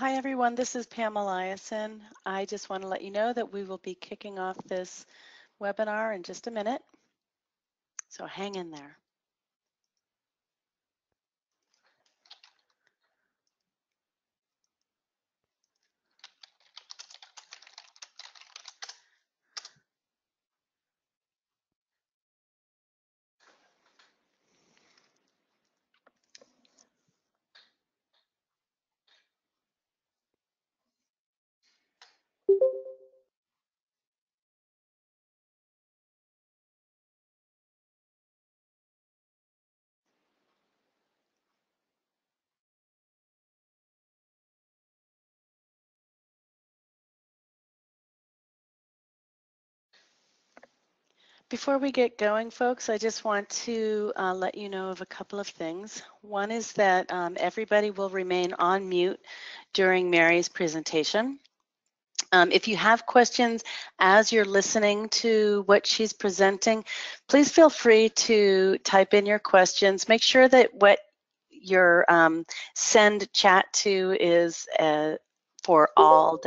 Hi everyone, this is Pam Eliason. I just want to let you know that we will be kicking off this webinar in just a minute, so hang in there. Before we get going, folks, I just want to let you know of a couple of things. One is that everybody will remain on mute during Mary's presentation. If you have questions as you're listening to what she's presenting, please feel free to type in your questions. Make sure that what your send chat to is for all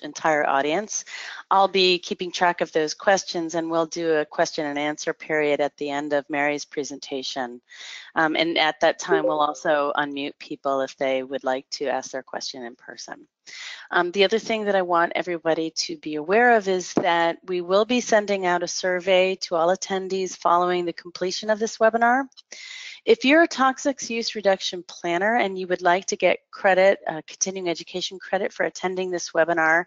entire audience. I'll be keeping track of those questions, and we'll do a question and answer period at the end of Mary's presentation. And at that time, we'll also unmute people if they would like to ask their question in person. The other thing that I want everybody to be aware of is that we will be sending out a survey to all attendees following the completion of this webinar. If you're a toxics use reduction planner and you would like to get credit, continuing education credit for attending this webinar,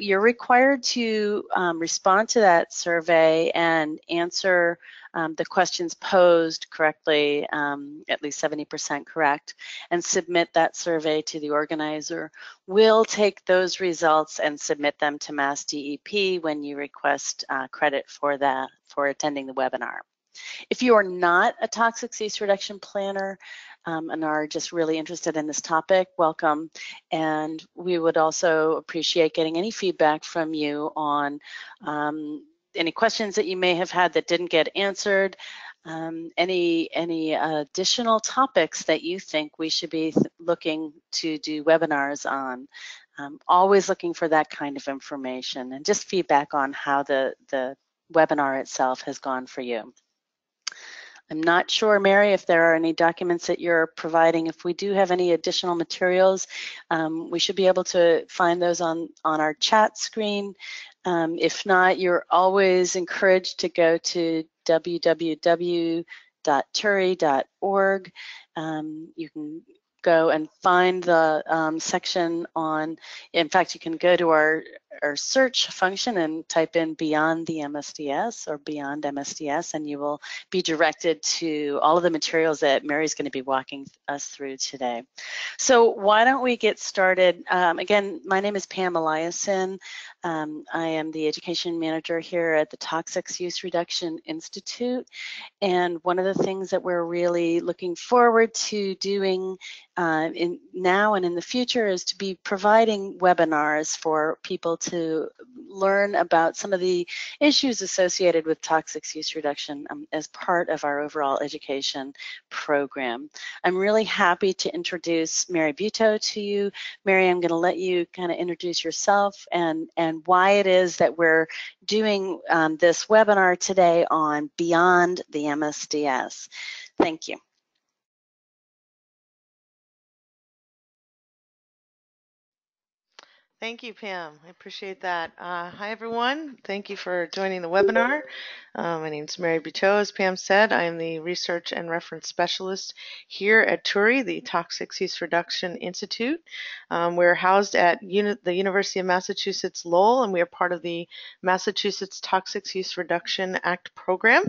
you're required to respond to that survey and answer the questions posed correctly, at least 70% correct, and submit that survey to the organizer. We'll take those results and submit them to MassDEP when you request credit for attending the webinar. If you are not a toxics use reduction planner and are just really interested in this topic, welcome. And we would also appreciate getting any feedback from you on any questions that you may have had that didn't get answered, any additional topics that you think we should be looking to do webinars on. Always looking for that kind of information and just feedback on how the webinar itself has gone for you. I'm not sure, Mary, if there are any documents that you're providing. If we do have any additional materials, we should be able to find those on our chat screen. If not, you're always encouraged to go to www.turi.org. You can go and find the section on, in fact, you can go to our search function and type in Beyond the MSDS or Beyond MSDS, and you will be directed to all of the materials that Mary's going to be walking us through today. So why don't we get started? Again, my name is Pam Eliason. I am the education manager here at the Toxics Use Reduction Institute. And one of the things that we're really looking forward to doing now and in the future is to be providing webinars for people to learn about some of the issues associated with toxics use reduction as part of our overall education program. I'm really happy to introduce Mary Buteau to you. Mary, I'm going to let you kind of introduce yourself and why it is that we're doing this webinar today on Beyond the MSDS. Thank you. Thank you, Pam. I appreciate that. Hi, everyone. Thank you for joining the webinar. My name is Mary Buteau. As Pam said, I am the Research and Reference Specialist here at TURI, the Toxics Use Reduction Institute. We're housed at the University of Massachusetts Lowell, and we are part of the Massachusetts Toxics Use Reduction Act program.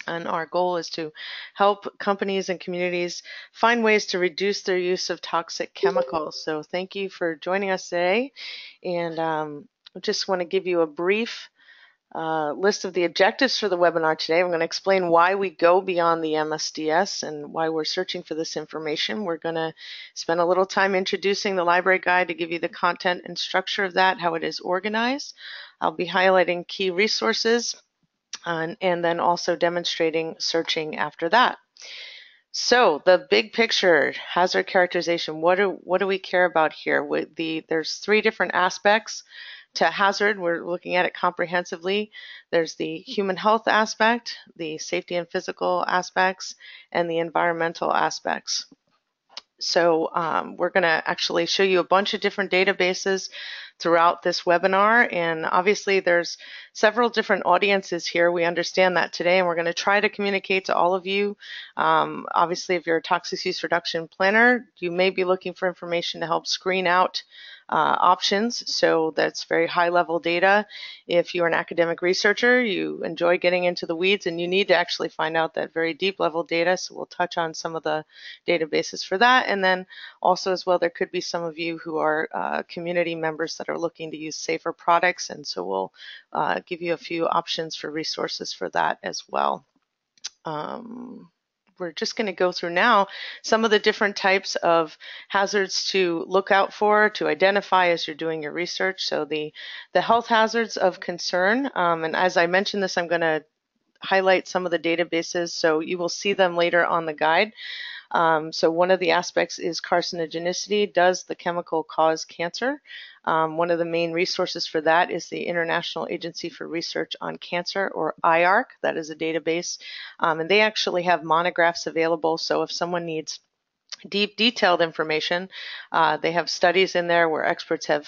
And our goal is to help companies and communities find ways to reduce their use of toxic chemicals. So thank you for joining us today. And I just want to give you a brief list of the objectives for the webinar today. I'm going to explain why we go beyond the MSDS and why we're searching for this information. We're going to spend a little time introducing the library guide to give you the content and structure of that, how it is organized. I'll be highlighting key resources and then also demonstrating searching after that. So the big picture, hazard characterization, what do we care about here? There's three different aspects to hazard. We're looking at it comprehensively. There's the human health aspect, the safety and physical aspects, and the environmental aspects. So we're going to actually show you a bunch of different databases throughout this webinar, and obviously there's several different audiences here. We understand that today, and we're going to try to communicate to all of you. Obviously, if you're a toxic use reduction planner, you may be looking for information to help screen out options, so that's very high level data. If you're an academic researcher, you enjoy getting into the weeds and you need to actually find out that very deep level data, so we'll touch on some of the databases for that. And then also as well, there could be some of you who are community members that are looking to use safer products, and so we'll give you a few options for resources for that as well. We're just going to go through now some of the different types of hazards to look out for, to identify as you're doing your research. So the health hazards of concern, and as I mentioned this, I'm going to highlight some of the databases, so you will see them later on the guide. So one of the aspects is carcinogenicity. Does the chemical cause cancer? One of the main resources for that is the International Agency for Research on Cancer, or IARC. That is a database, and they actually have monographs available. So if someone needs deep, detailed information, they have studies in there where experts have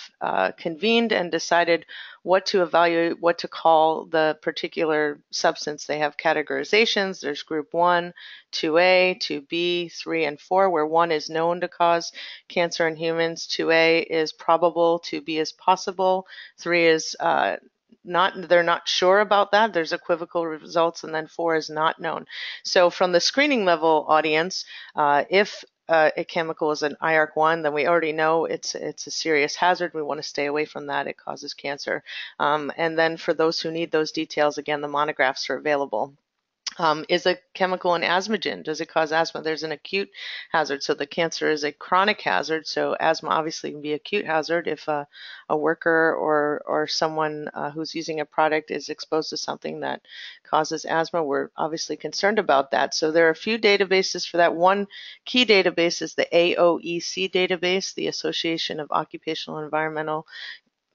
convened and decided what to evaluate, what to call the particular substance. They have categorizations. There's group 1, 2A, 2B, 3, and 4, where 1 is known to cause cancer in humans, 2A is probable, 2B is possible, 3 is they're not sure about that. There's equivocal results, and then 4 is not known. So from the screening level audience, if a chemical is an IARC1, then we already know it's a serious hazard. We want to stay away from that. It causes cancer. And then for those who need those details, again, the monographs are available. Is a chemical an asthmagen? Does it cause asthma? There's an acute hazard. So the cancer is a chronic hazard. So asthma obviously can be an acute hazard if a worker or someone who's using a product is exposed to something that causes asthma. We're obviously concerned about that. So there are a few databases for that. One key database is the OEC database, the Association of Occupational Environmental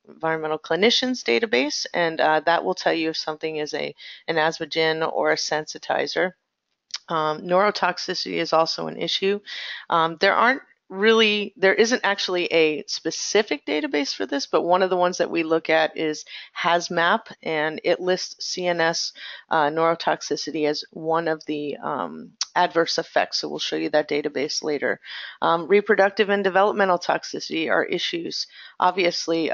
Clinicians database, and that will tell you if something is an asthmagen or a sensitizer. Neurotoxicity is also an issue. There isn't actually a specific database for this, but one of the ones that we look at is HazMap, and it lists CNS neurotoxicity as one of the adverse effects. So we'll show you that database later. Reproductive and developmental toxicity are issues. Obviously,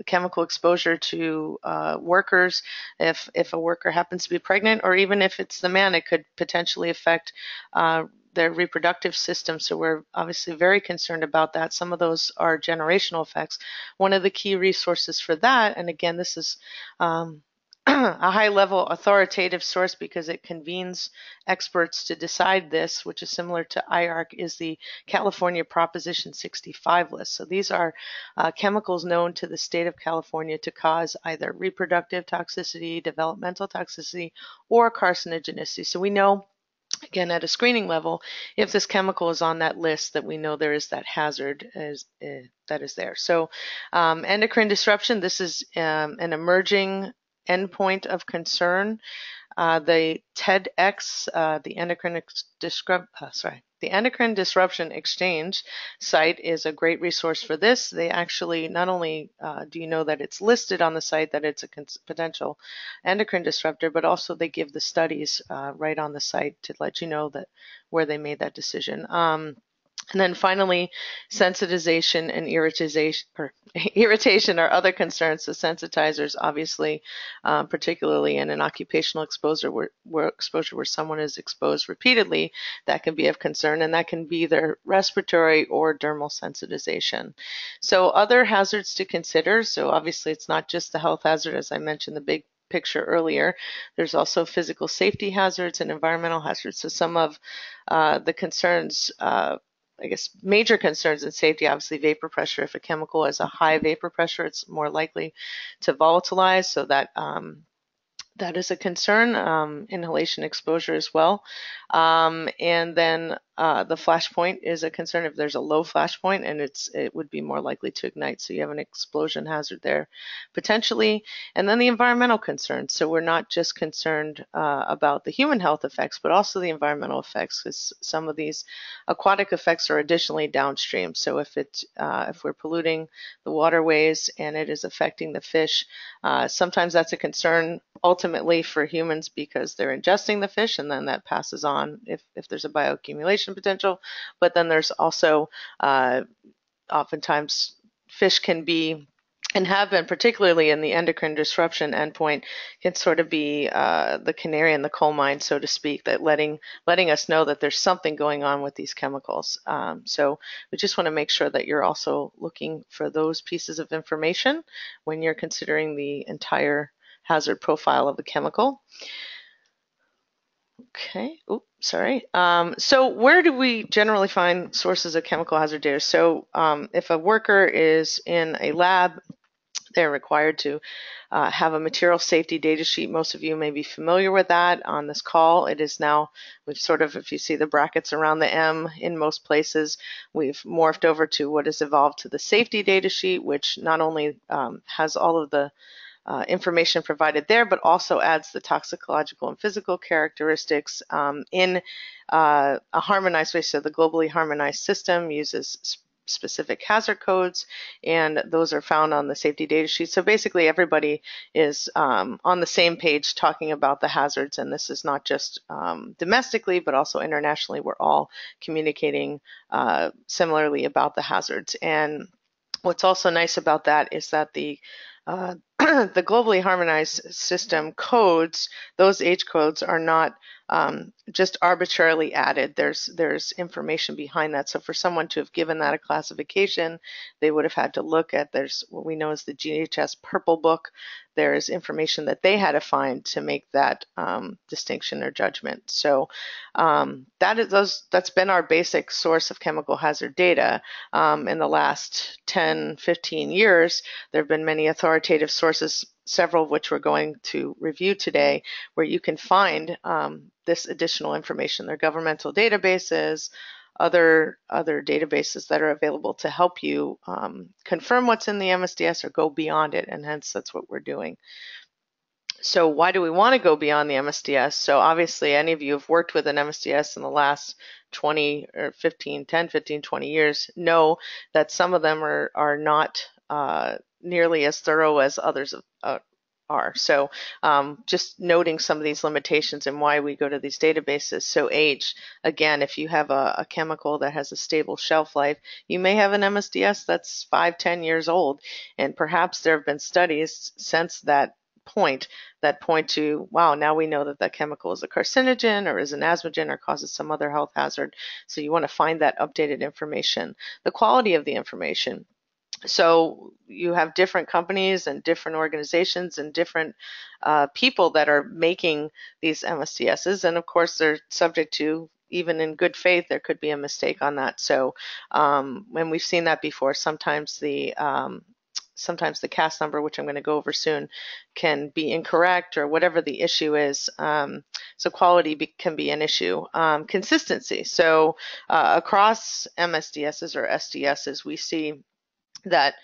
chemical exposure to workers, if a worker happens to be pregnant, or even if it's the man, it could potentially affect their reproductive system. So we're obviously very concerned about that. Some of those are generational effects. One of the key resources for that, and again, this is a high-level authoritative source because it convenes experts to decide this, which is similar to IARC, is the California Proposition 65 list. So these are chemicals known to the state of California to cause either reproductive toxicity, developmental toxicity, or carcinogenicity. So we know, again, at a screening level, if this chemical is on that list, that we know there is that hazard that is there. So endocrine disruption, this is an emerging endpoint of concern. The TEDx, the Endocrine Disruption Exchange site is a great resource for this. They actually not only do you know that it's listed on the site that it's a potential endocrine disruptor, but also they give the studies right on the site to let you know that where they made that decision. And then finally, sensitization and irritation are other concerns. So sensitizers, obviously, particularly in an occupational exposure where someone is exposed repeatedly, that can be of concern, and that can be either respiratory or dermal sensitization. So other hazards to consider. So obviously, it's not just the health hazard, as I mentioned, the big picture earlier. There's also physical safety hazards and environmental hazards. So some of the concerns, I guess, major concerns in safety, obviously vapor pressure. If a chemical has a high vapor pressure, it's more likely to volatilize, so that that is a concern. Inhalation exposure as well. And then the flash point is a concern if there's a low flash point, and it would be more likely to ignite. So you have an explosion hazard there potentially. And then the environmental concerns. So we're not just concerned about the human health effects, but also the environmental effects, because some of these aquatic effects are additionally downstream. So if we're polluting the waterways and it is affecting the fish, sometimes that's a concern ultimately for humans because they're ingesting the fish, and then that passes on if there's a bioaccumulation potential. But then there's also oftentimes fish can be, and have been, particularly in the endocrine disruption endpoint, can sort of be the canary in the coal mine, so to speak, that letting us know that there's something going on with these chemicals. So we just want to make sure that you're also looking for those pieces of information when you're considering the entire hazard profile of the chemical. Okay, oops, sorry. So where do we generally find sources of chemical hazard data? So if a worker is in a lab, they're required to have a material safety data sheet. Most of you may be familiar with that on this call. It is now, we've sort of, if you see the brackets around the M in most places, we've morphed over to what has evolved to the safety data sheet, which not only has all of the information provided there, but also adds the toxicological and physical characteristics in a harmonized way. So the globally harmonized system uses specific hazard codes, and those are found on the safety data sheet. So basically everybody is on the same page talking about the hazards, and this is not just domestically, but also internationally. We're all communicating similarly about the hazards. And what's also nice about that is that the the globally harmonized system codes, those H codes are not just arbitrarily added. There's information behind that. So for someone to have given that a classification, they would have had to look at, there's what we know as the GHS Purple Book. There's information that they had to find to make that distinction or judgment. So that's been our basic source of chemical hazard data. In the last 10, 15 years, there have been many authoritative sources, several of which we're going to review today, where you can find this additional information. They're governmental databases, other databases that are available to help you confirm what's in the MSDS or go beyond it, and hence that's what we're doing. So why do we want to go beyond the MSDS? So obviously any of you have worked with an MSDS in the last 20 or 15, 10, 15, 20 years know that some of them are not nearly as thorough as others are. So just noting some of these limitations and why we go to these databases. So age, again, if you have a chemical that has a stable shelf life, you may have an MSDS that's 5, 10 years old, and perhaps there have been studies since that point that point to, wow, now we know that that chemical is a carcinogen or is an asthmagen or causes some other health hazard. So you want to find that updated information. The quality of the information. So you have different companies and different organizations and different people that are making these MSDSs, and of course they're subject to, even in good faith, there could be a mistake on that. So when we've seen that before, sometimes the CAS number, which I'm going to go over soon, can be incorrect or whatever the issue is. So quality can be an issue. Consistency. So across MSDSs or SDSs, we see that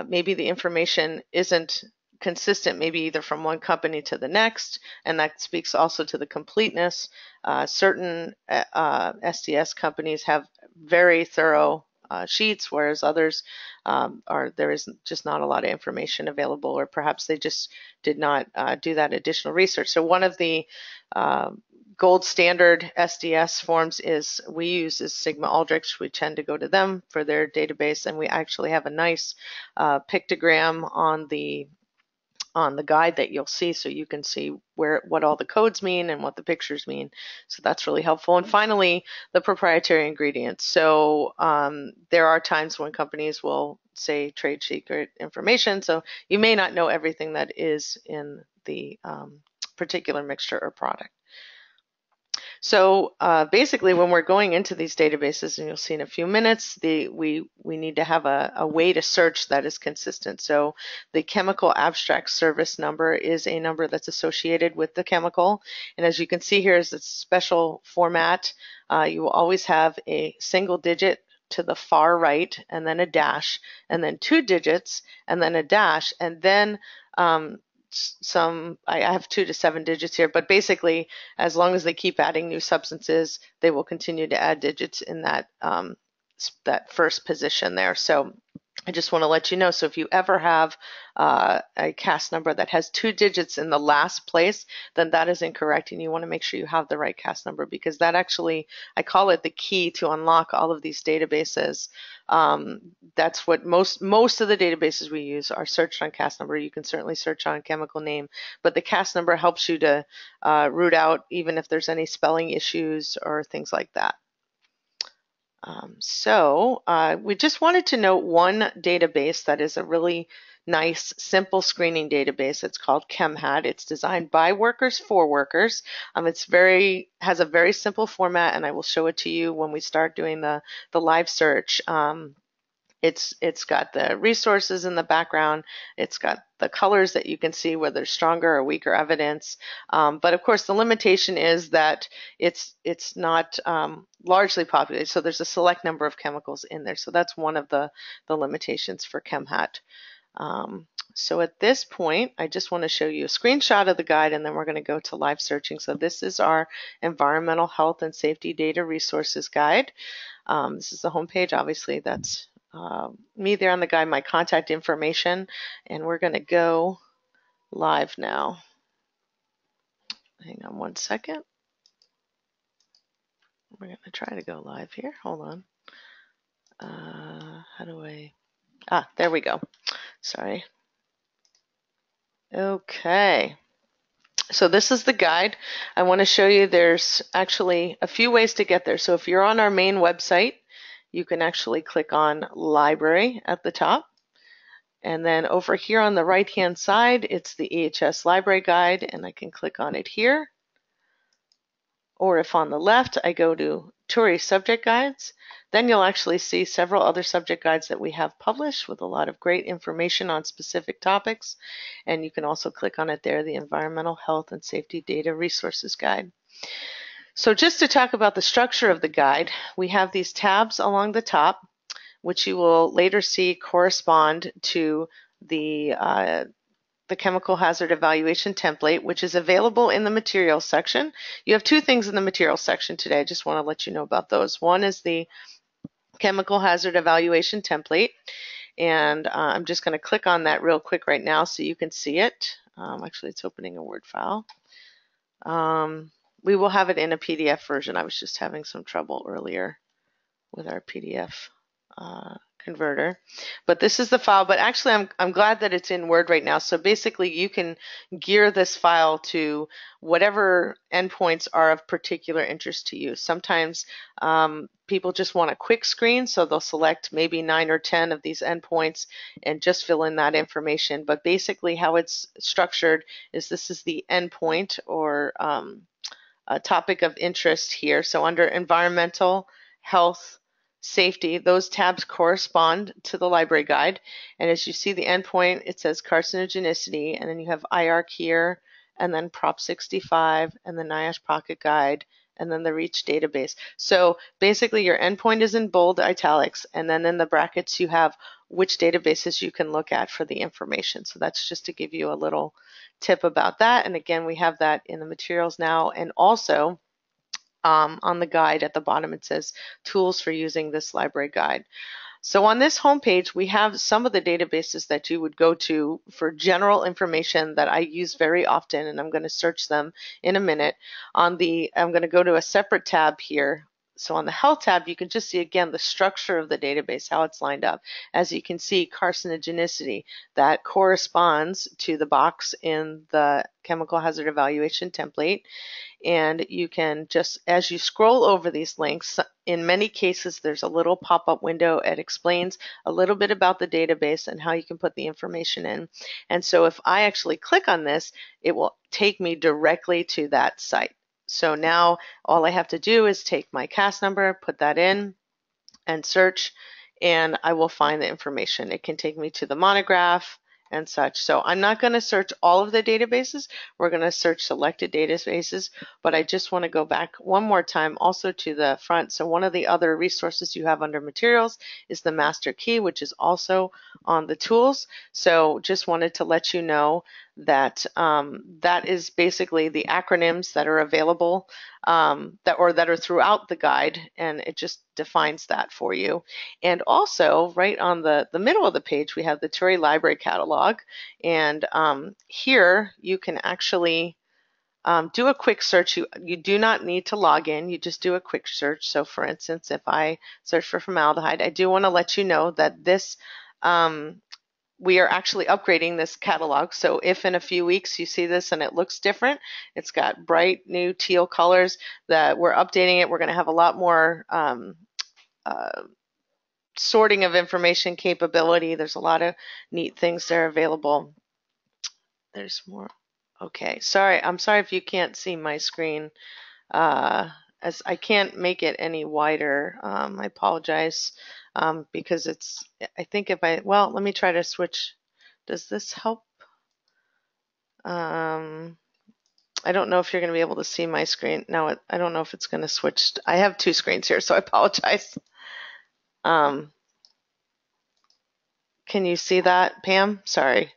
maybe the information isn't consistent, maybe either from one company to the next, and that speaks also to the completeness. Certain SDS companies have very thorough sheets, whereas others there is just not a lot of information available, or perhaps they just did not do that additional research. So one of the gold standard SDS forms we use is Sigma Aldrich. We tend to go to them for their database, and we actually have a nice pictogram on the guide that you'll see, so you can see what all the codes mean and what the pictures mean. So that's really helpful. And finally, the proprietary ingredients. So there are times when companies will say trade secret information, so you may not know everything that is in the particular mixture or product. So basically, when we're going into these databases, and you'll see in a few minutes, we need to have a way to search that is consistent. So the chemical abstract service number is a number that's associated with the chemical. And as you can see here is a special format. You will always have a single digit to the far right, and then a dash, and then 2 digits, and then a dash, and then I have 2 to 7 digits here, but basically, as long as they keep adding new substances, they will continue to add digits in that that first position there. So I just want to let you know, so if you ever have a CAS number that has 2 digits in the last place, then that is incorrect, and you want to make sure you have the right CAS number, because that actually, I call it the key to unlock all of these databases. That's what most of the databases we use are searched on CAS number. You can certainly search on chemical name, but the CAS number helps you to root out even if there's any spelling issues or things like that. We just wanted to note one database that is a really nice, simple screening database. It's called Chem Hat. It's designed by workers for workers. Has a very simple format, and I will show it to you when we start doing the live search. It's got the resources in the background. It's got the colors that you can see whether there's stronger or weaker evidence. But of course, the limitation is that it's not largely populated. So there's a select number of chemicals in there. So that's one of the limitations for ChemHat. So at this point, I just want to show you a screenshot of the guide, and then we're going to go to live searching. So this is our Environmental Health and Safety Data Resources Guide. This is the homepage. Obviously, that's me there on the guide, my contact information, and we're going to go live now. Hang on one second. We're going to try to go live here. Hold on. How do I? There we go. Sorry. Okay. So this is the guide. I want to show you there's actually a few ways to get there. So if you're on our main website, you can actually click on Library at the top. And then over here on the right-hand side, it's the EHS Library Guide, and I can click on it here. Or if on the left, I go to TURI Subject Guides, then you'll actually see several other subject guides that we have published with a lot of great information on specific topics. And you can also click on it there, the Environmental Health and Safety Data Resources Guide. So just to talk about the structure of the guide, we have these tabs along the top, which you will later see correspond to the chemical hazard evaluation template, which is available in the materials section. You have 2 things in the materials section today. I just want to let you know about those. One is the chemical hazard evaluation template, and I'm just going to click on that real quick right now so you can see it. Actually, it's opening a Word file. We will have it in a PDF version. I was just having some trouble earlier with our PDF converter. But this is the file. But actually, I'm glad that it's in Word right now. So basically, you can gear this file to whatever endpoints are of particular interest to you. Sometimes people just want a quick screen, so they'll select maybe 9 or 10 of these endpoints and just fill in that information. But basically, how it's structured is this is the endpoint or a topic of interest here. So under environmental, health, safety, those tabs correspond to the library guide. And as you see the endpoint, it says carcinogenicity, and then you have IARC here, and then Prop 65, and the NIOSH Pocket Guide, and then the REACH database. So basically your endpoint is in bold italics, and then in the brackets you have which databases you can look at for the information. So that's just to give you a little tip about that. And again, we have that in the materials now, and also on the guide at the bottom it says tools for using this library guide. So on this homepage we have some of the databases that you would go to for general information that I use very often, and I'm going to search them in a minute. I'm going to go to a separate tab here. So on the health tab, you can just see again the structure of the database, how it's lined up. As you can see, carcinogenicity, that corresponds to the box in the chemical hazard evaluation template. And you can just, as you scroll over these links, in many cases there's a little pop-up window. It explains a little bit about the database and how you can put the information in. And so if I actually click on this, it will take me directly to that site. So now all I have to do is take my CAS number, put that in, and search, and I will find the information. It can take me to the monograph and such. So I'm not going to search all of the databases. We're going to search selected databases, but I just want to go back one more time also to the front. So one of the other resources you have under materials is the master key, which is also on the tools. So just wanted to let you know that that is basically the acronyms that are available that are throughout the guide, and it just defines that for you. And also right on the middle of the page, we have the TURI Library Catalog, and here you can actually do a quick search. You do not need to log in, you just do a quick search. So for instance, if I search for formaldehyde, I do want to let you know that this we are actually upgrading this catalog. So if in a few weeks you see this and it looks different, it's got bright new teal colors, that we're updating it. We're going to have a lot more sorting of information capability. There's a lot of neat things that are available. There's more. Okay, I'm sorry if you can't see my screen, as I can't make it any wider. I apologize. Because it's, I think if well, let me try to switch. Does this help? I don't know if you're going to be able to see my screen. No, I don't know if it's going to switch. I have two screens here, so I apologize. Can you see that, Pam? Sorry.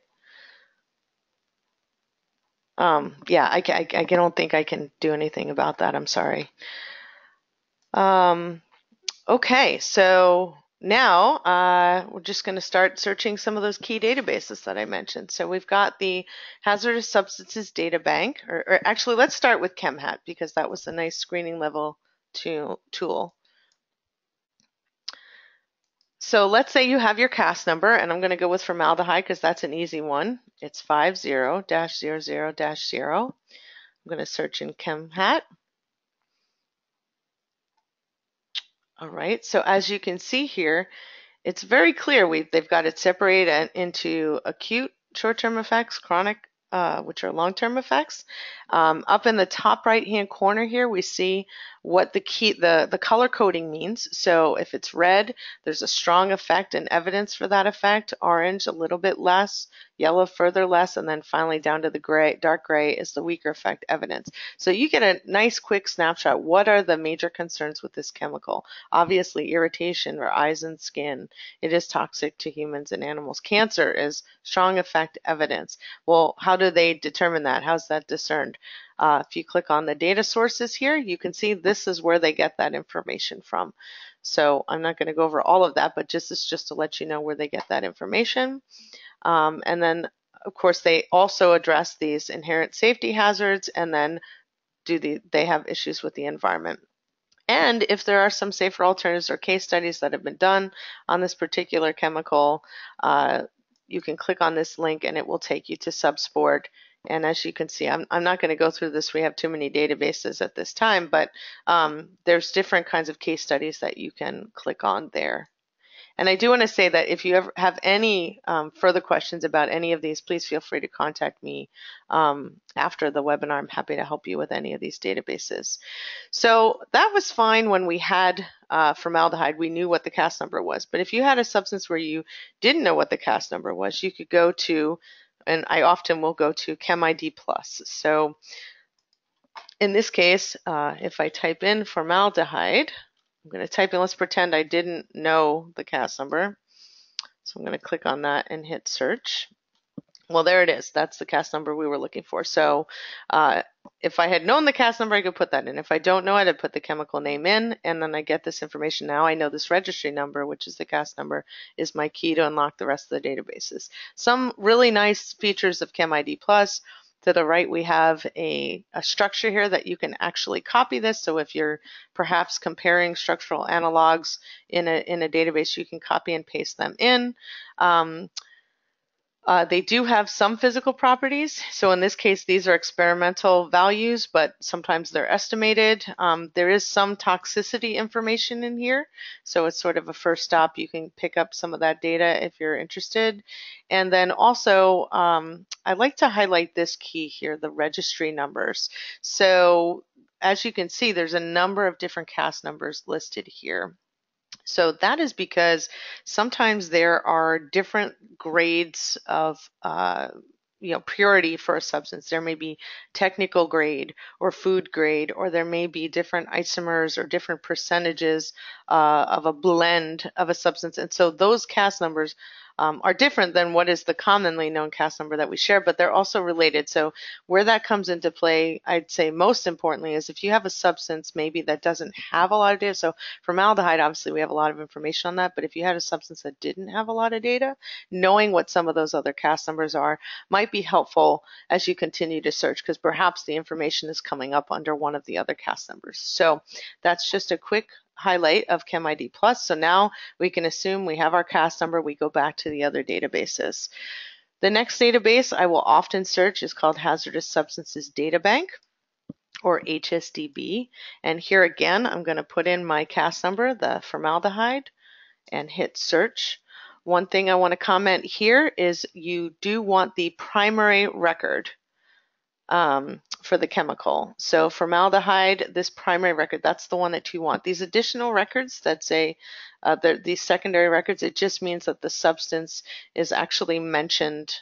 Yeah, I don't think I can do anything about that. I'm sorry. Okay, so now we're just going to start searching some of those key databases that I mentioned. So we've got the Hazardous Substances Data Bank, or actually let's start with Chemhat because that was a nice screening level tool. So let's say you have your CAS number, and I'm going to go with formaldehyde because that's an easy one. It's 50-00-0. I'm going to search in Chemhat. All right, so as you can see here, it's very clear they've got it separated into acute short-term effects, chronic, which are long-term effects. Up in the top right-hand corner here, we see what the color coding means. So if it's red, there's a strong effect and evidence for that effect. Orange, a little bit less. Yellow, further less. And then finally down to the gray, dark gray is the weaker effect evidence. So you get a nice quick snapshot. What are the major concerns with this chemical? Obviously, irritation or eyes and skin. It is toxic to humans and animals. Cancer is strong effect evidence. Well, how do they determine that? How's that discerned? If you click on the data sources here, you can see this is where they get that information from. So I'm not going to go over all of that, but this is just to let you know where they get that information. And then, of course, they also address these inherent safety hazards, and then they have issues with the environment. And if there are some safer alternatives or case studies that have been done on this particular chemical, you can click on this link and it will take you to Subsport. And as you can see, I'm not going to go through this. We have too many databases at this time, but there's different kinds of case studies that you can click on there. And I do want to say that if you ever have any further questions about any of these, please feel free to contact me after the webinar. I'm happy to help you with any of these databases. So that was fine when we had formaldehyde. We knew what the CAS number was. But if you had a substance where you didn't know what the CAS number was, you could go to, and I often will go to ChemID Plus. So in this case, if I type in formaldehyde, I'm going to type in, let's pretend I didn't know the CAS number. So I'm going to click on that and hit search. Well, there it is. That's the CAS number we were looking for. So if I had known the CAS number, I could put that in. If I don't know it, I'd put the chemical name in, and then I get this information. Now I know this registry number, which is the CAS number, is my key to unlock the rest of the databases. Some really nice features of ChemID Plus. To the right, we have a structure here that you can actually copy this. So if you're perhaps comparing structural analogs in a database, you can copy and paste them in. They do have some physical properties. So in this case, these are experimental values, but sometimes they're estimated. There is some toxicity information in here. So it's sort of a first stop. You can pick up some of that data if you're interested. And then also, I'd like to highlight this key here, the registry numbers. So as you can see, there's a number of different CAS numbers listed here. So that is because sometimes there are different grades of purity for a substance. There may be technical grade or food grade, or there may be different isomers or different percentages of a blend of a substance. And so those CAS numbers are different than what is the commonly known CAS number that we share, but they're also related. So where that comes into play, I'd say most importantly, is if you have a substance maybe that doesn't have a lot of data. So formaldehyde, obviously we have a lot of information on that, but if you had a substance that didn't have a lot of data, knowing what some of those other CAS numbers are might be helpful as you continue to search, because perhaps the information is coming up under one of the other CAS numbers. So that's just a quick highlight of ChemID Plus. So now we can assume we have our CAS number, we go back to the other databases. The next database I will often search is called Hazardous Substances Data Bank, or HSDB. And here again, I'm going to put in my CAS number, the formaldehyde, and hit search. One thing I want to comment here is you do want the primary record for the chemical. So formaldehyde, this primary record, that's the one that you want. These additional records that say, these secondary records, it just means that the substance is actually mentioned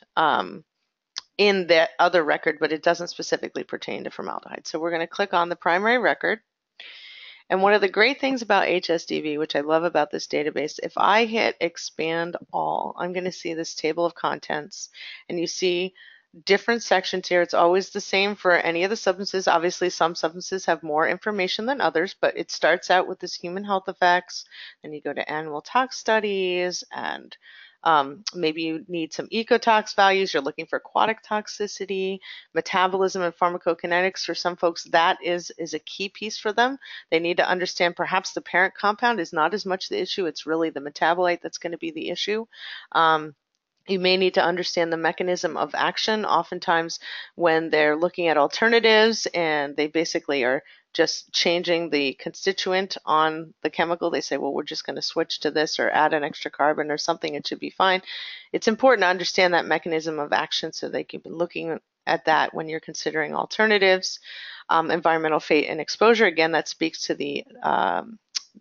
in that other record, but it doesn't specifically pertain to formaldehyde. So we're going to click on the primary record. And one of the great things about HSDB, which I love about this database, if I hit expand all, I'm going to see this table of contents, and you see different sections here. It's always the same for any of the substances. Obviously, some substances have more information than others, but it starts out with this human health effects, then you go to animal tox studies, and maybe you need some ecotox values. You're looking for aquatic toxicity, metabolism, and pharmacokinetics. For some folks, that is a key piece for them. They need to understand perhaps the parent compound is not as much the issue. It's really the metabolite that's going to be the issue. You may need to understand the mechanism of action. Oftentimes when they're looking at alternatives and they basically are just changing the constituent on the chemical, they say, well, we're just going to switch to this or add an extra carbon or something, it should be fine. It's important to understand that mechanism of action so they can be looking at that when you're considering alternatives. Environmental fate and exposure, again, that speaks to the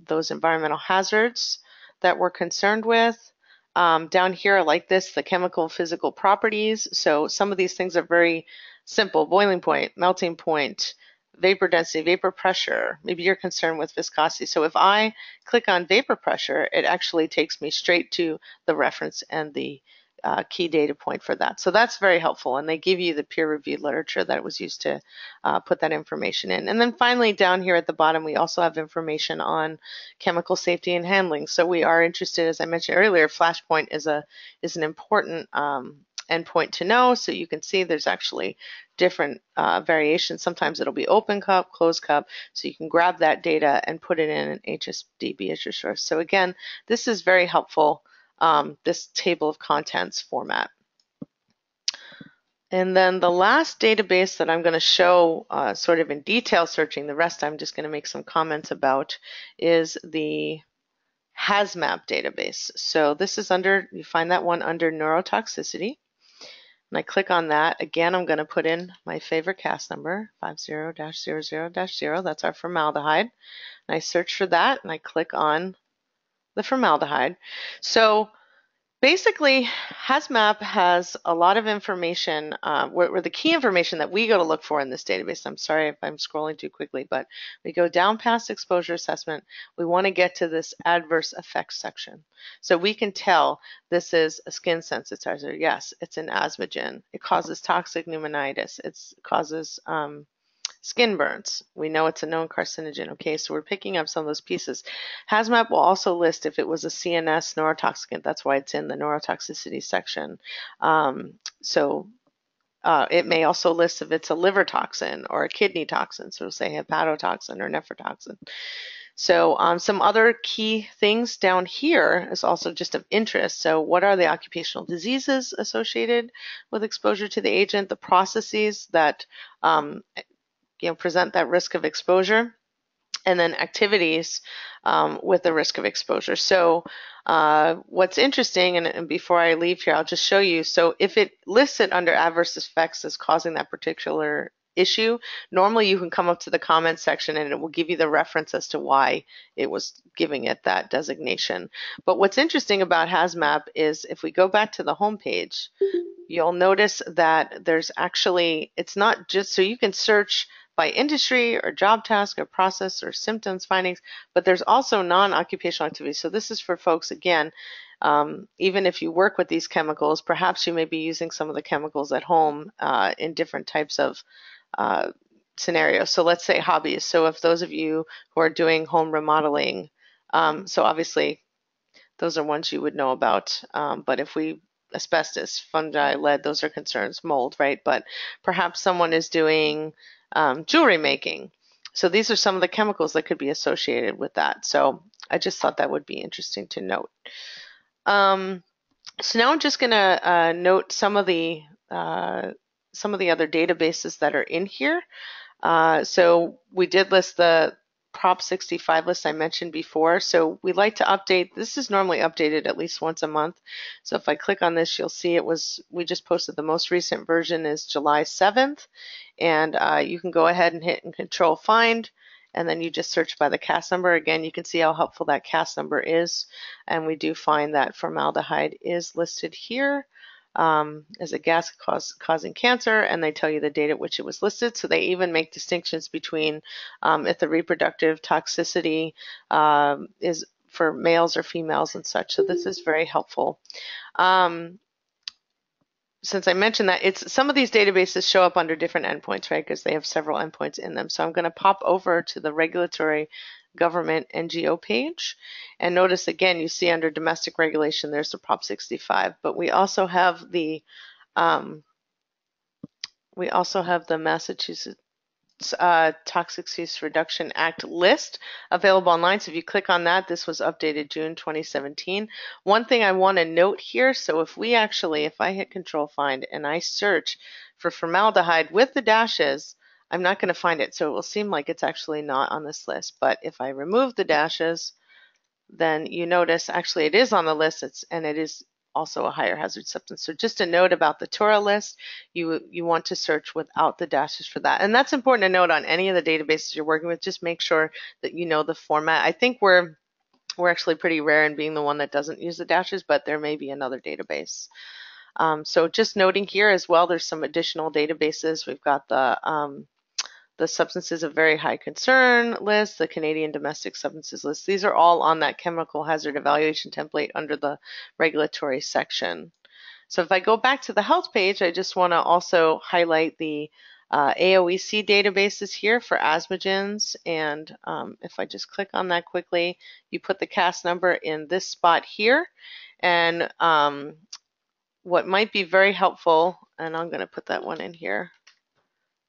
those environmental hazards that we're concerned with. Down here, I like this, the chemical and physical properties. So some of these things are very simple: boiling point, melting point, vapor density, vapor pressure. Maybe you're concerned with viscosity. So if I click on vapor pressure, it actually takes me straight to the reference and the key data point for that. So that's very helpful, and they give you the peer-reviewed literature that was used to put that information in. And then finally, down here at the bottom, we also have information on chemical safety and handling. So we are interested, as I mentioned earlier, flashpoint is an important endpoint to know. So you can see there's actually different variations. Sometimes it'll be open cup, closed cup, so you can grab that data and put it in an HSDB as your source. So again, this is very helpful, this table of contents format. And then the last database that I'm going to show sort of in detail searching, the rest I'm just going to make some comments about, is the HazMap database. So this is under, you find that one under neurotoxicity. And I click on that. Again, I'm going to put in my favorite CAS number, 50-00-0. That's our formaldehyde. And I search for that, and I click on the formaldehyde. So basically, HazMap has a lot of information, where the key information that we go to look for in this database. I'm sorry if I'm scrolling too quickly, but we go down past exposure assessment. We want to get to this adverse effects section. So we can tell this is a skin sensitizer. Yes, it's an asthmagen. It causes toxic pneumonitis. It causes skin burns. We know it's a known carcinogen. Okay, so we're picking up some of those pieces. HazMap will also list if it was a CNS neurotoxicant. That's why it's in the neurotoxicity section. It may also list if it's a liver toxin or a kidney toxin. So say hepatotoxin or nephrotoxin. So some other key things down here is also just of interest. So what are the occupational diseases associated with exposure to the agent, the processes that present that risk of exposure, and then activities with the risk of exposure. So what's interesting, and before I leave here, I'll just show you. So if it lists it under adverse effects as causing that particular issue, normally you can come up to the comments section and it will give you the reference as to why it was giving it that designation. But what's interesting about HazMap is if we go back to the home page, you'll notice that there's actually, it's not just, so you can search by industry or job task or process or symptoms findings, but there's also non-occupational activities. So this is for folks, again, even if you work with these chemicals, perhaps you may be using some of the chemicals at home in different types of scenarios. So let's say hobbies. So if those of you who are doing home remodeling, so obviously those are ones you would know about. But if we, asbestos, fungi, lead, those are concerns, mold, right? But perhaps someone is doing jewelry making. So these are some of the chemicals that could be associated with that. So I just thought that would be interesting to note. So now I'm just going to note some of the other databases that are in here. So we did list the Prop 65 list I mentioned before. So we like to update. This is normally updated at least once a month. So if I click on this, you'll see we just posted the most recent version is July 7th. And you can go ahead and hit and control find. And then you just search by the CAS number. Again, you can see how helpful that CAS number is. And we do find that formaldehyde is listed here as a gas causing cancer, and they tell you the date at which it was listed. So they even make distinctions between if the reproductive toxicity is for males or females and such. So this is very helpful. Since I mentioned that, some of these databases show up under different endpoints, right? Because they have several endpoints in them. So I'm going to pop over to the regulatory government NGO page, and notice again, you see under domestic regulation, there's the Prop 65, but we also have the Massachusetts Toxic Use Reduction Act list available online. So if you click on that, this was updated June 2017. One thing I want to note here, so if I hit control find and I search for formaldehyde with the dashes, I'm not going to find it. So it will seem like it's actually not on this list. But if I remove the dashes, then you notice actually it is on the list, and it is also a higher hazard substance. So just a note about the TORA list, you want to search without the dashes for that. And that's important to note on any of the databases you're working with. Just make sure that you know the format. I think we're actually pretty rare in being the one that doesn't use the dashes, but there may be another database. So just noting here as well, there's some additional databases. We've got the substances of very high concern list, the Canadian domestic substances list. These are all on that chemical hazard evaluation template under the regulatory section. So if I go back to the health page, I just want to also highlight the AOEC databases here for asthmagens. And if I just click on that quickly, you put the CAS number in this spot here. And what might be very helpful, and I'm going to put that one in here,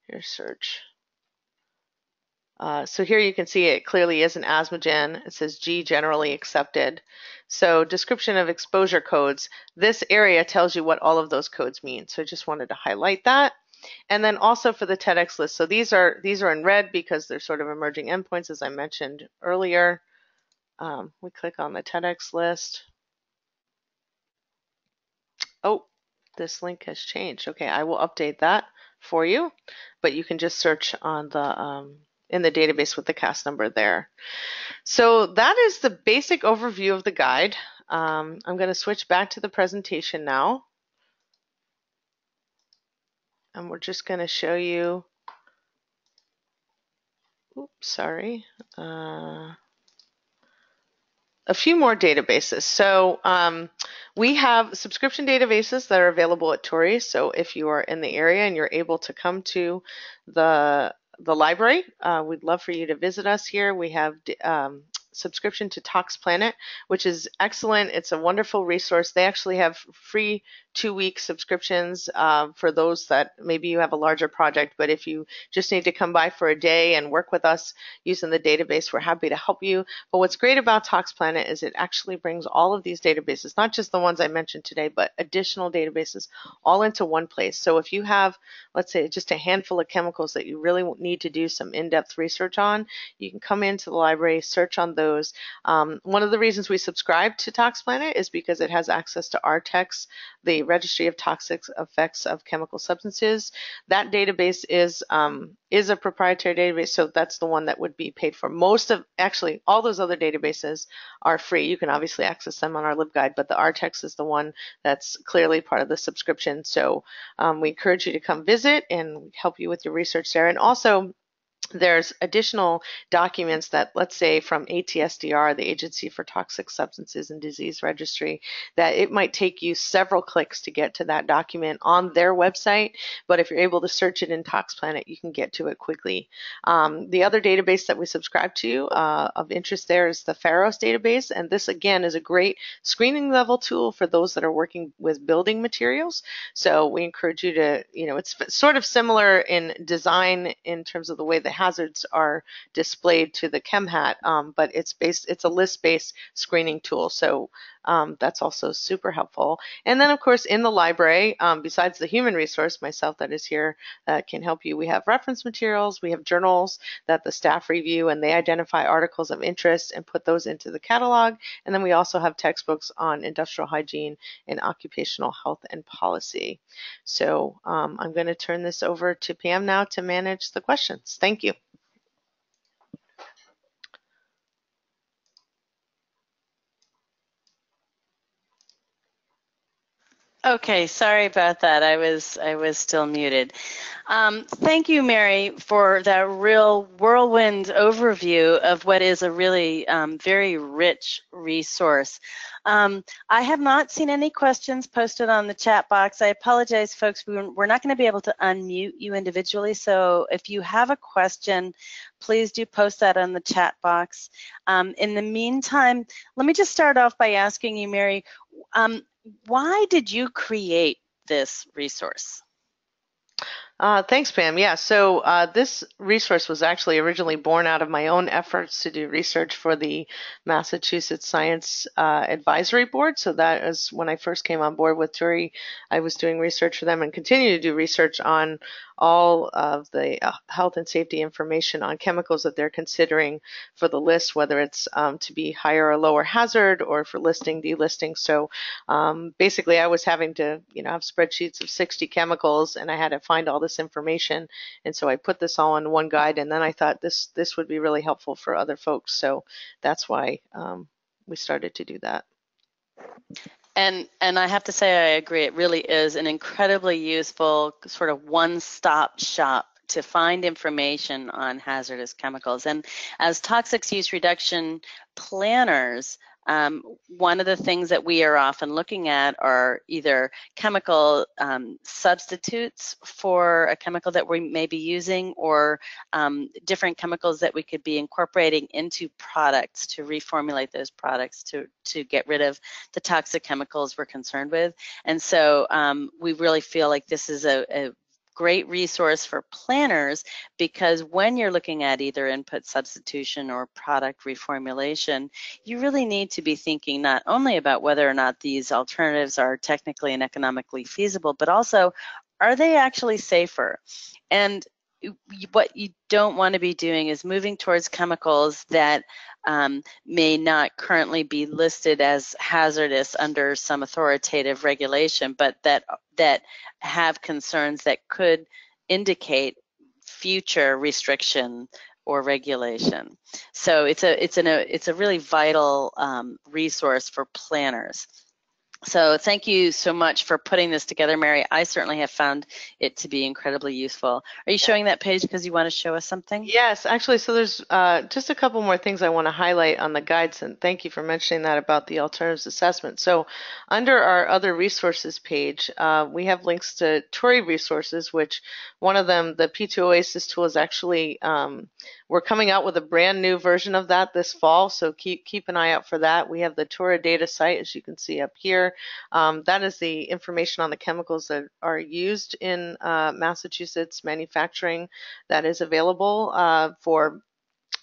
here's search. So here you can see it clearly is an asthmagen. It says G generally accepted. So description of exposure codes. This area tells you what all of those codes mean. So I just wanted to highlight that. And then also for the TEDx list. So these are in red because they're sort of emerging endpoints, as I mentioned earlier. We click on the TEDx list. Oh, this link has changed. Okay, I will update that for you, but you can just search on the in the database with the CAS number there. So that is the basic overview of the guide. I'm going to switch back to the presentation now. And we're just going to show you, a few more databases. So we have subscription databases that are available at TORI. So if you are in the area and you're able to come to the library, we'd love for you to visit us here. We have subscription to Tox Planet, which is excellent. It's a wonderful resource. They actually have free 2-week subscriptions for those that maybe you have a larger project, but if you just need to come by for a day and work with us using the database, we're happy to help you. But what's great about Tox Planet is it actually brings all of these databases, not just the ones I mentioned today, but additional databases all into one place. So if you have, let's say, just a handful of chemicals that you really need to do some in-depth research on, you can come into the library, search on those. One of the reasons we subscribe to ToxPlanet is because it has access to RTEX, the Registry of Toxic Effects of Chemical Substances. That database is a proprietary database, so that's the one that would be paid for. Actually, all those other databases are free. You can obviously access them on our LibGuide, but the RTEX is the one that's clearly part of the subscription. So we encourage you to come visit and help you with your research there. And also, there's additional documents that, let's say from ATSDR, the Agency for Toxic Substances and Disease Registry, that it might take you several clicks to get to that document on their website, but if you're able to search it in ToxPlanet, you can get to it quickly. The other database that we subscribe to of interest there is the Pharos database, and this again is a great screening level tool for those that are working with building materials. So we encourage you to, it's sort of similar in design in terms of the way the hazards are displayed to the Chem Hat, but it's a list-based screening tool. So that's also super helpful. And then, of course, in the library, besides the human resource, myself that is here can help you, we have reference materials, we have journals that the staff review, and they identify articles of interest and put those into the catalog. And then we also have textbooks on industrial hygiene and occupational health and policy. So I'm going to turn this over to Pam now to manage the questions. Thank you. Okay, sorry about that. I was still muted. Thank you, Mary, for that real whirlwind overview of what is a really very rich resource. I have not seen any questions posted on the chat box. I apologize, folks. We're not going to be able to unmute you individually, so if you have a question, please do post that on the chat box. In the meantime, let me just start off by asking you, Mary, why did you create this resource? Thanks, Pam. Yeah, so this resource was actually originally born out of my own efforts to do research for the Massachusetts Science Advisory Board. So that is when I first came on board with TURI. I was doing research for them and continue to do research on all of the health and safety information on chemicals that they're considering for the list, whether it's to be higher or lower hazard or for listing, delisting. So basically I was having to, have spreadsheets of 60 chemicals, and I had to find all this information. And so I put this all in one guide, and then I thought this would be really helpful for other folks. So that's why we started to do that. And I have to say I agree. It really is an incredibly useful sort of one-stop shop to find information on hazardous chemicals. And as toxics use reduction planners, one of the things that we are often looking at are either chemical substitutes for a chemical that we may be using, or different chemicals that we could be incorporating into products to reformulate those products to get rid of the toxic chemicals we're concerned with. And so we really feel like this is a great resource for planners, because when you're looking at either input substitution or product reformulation, you really need to be thinking not only about whether or not these alternatives are technically and economically feasible, but also, are they actually safer? And what you don't want to be doing is moving towards chemicals that may not currently be listed as hazardous under some authoritative regulation, but that have concerns that could indicate future restriction or regulation. So it's a really vital resource for planners. So thank you so much for putting this together, Mary. I certainly have found it to be incredibly useful. Are you showing that page because you want to show us something? Yes, actually, so there's just a couple more things I want to highlight on the guides, and thank you for mentioning that about the alternatives assessment. So under our other resources page, we have links to TURI resources, which one of them, the P2 Oasis tool, is actually, we're coming out with a brand new version of that this fall, so keep an eye out for that. We have the TURA data site, as you can see up here. That is the information on the chemicals that are used in Massachusetts manufacturing that is available for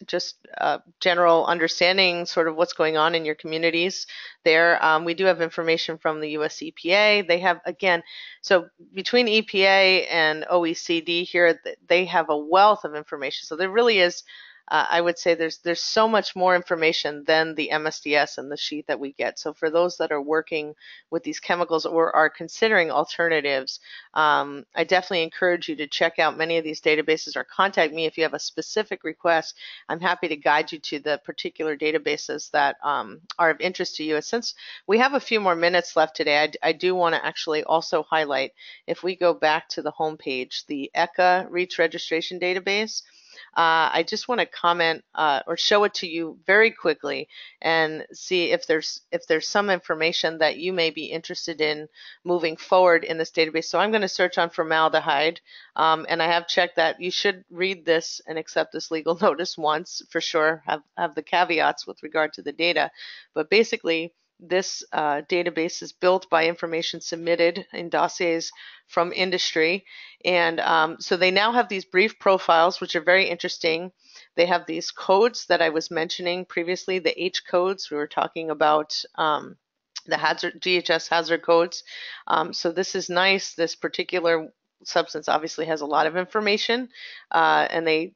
just general understanding sort of what's going on in your communities there. We do have information from the US EPA. They have, again, so between EPA and OECD here, they have a wealth of information. So there really is I would say there's so much more information than the MSDS and the sheet that we get. So for those that are working with these chemicals or are considering alternatives, I definitely encourage you to check out many of these databases or contact me if you have a specific request. I'm happy to guide you to the particular databases that are of interest to you. And since we have a few more minutes left today, I do want to actually also highlight, if we go back to the home page, the ECHA REACH registration database. I just want to comment or show it to you very quickly and see if there's some information that you may be interested in moving forward in this database. So I'm going to search on formaldehyde, and I have checked that you should read this and accept this legal notice once for sure, have the caveats with regard to the data. But basically, this database is built by information submitted in dossiers from industry. And so they now have these brief profiles, which are very interesting. They have these codes that I was mentioning previously, the H codes. We were talking about the GHS hazard codes. So this is nice. This particular substance obviously has a lot of information, and they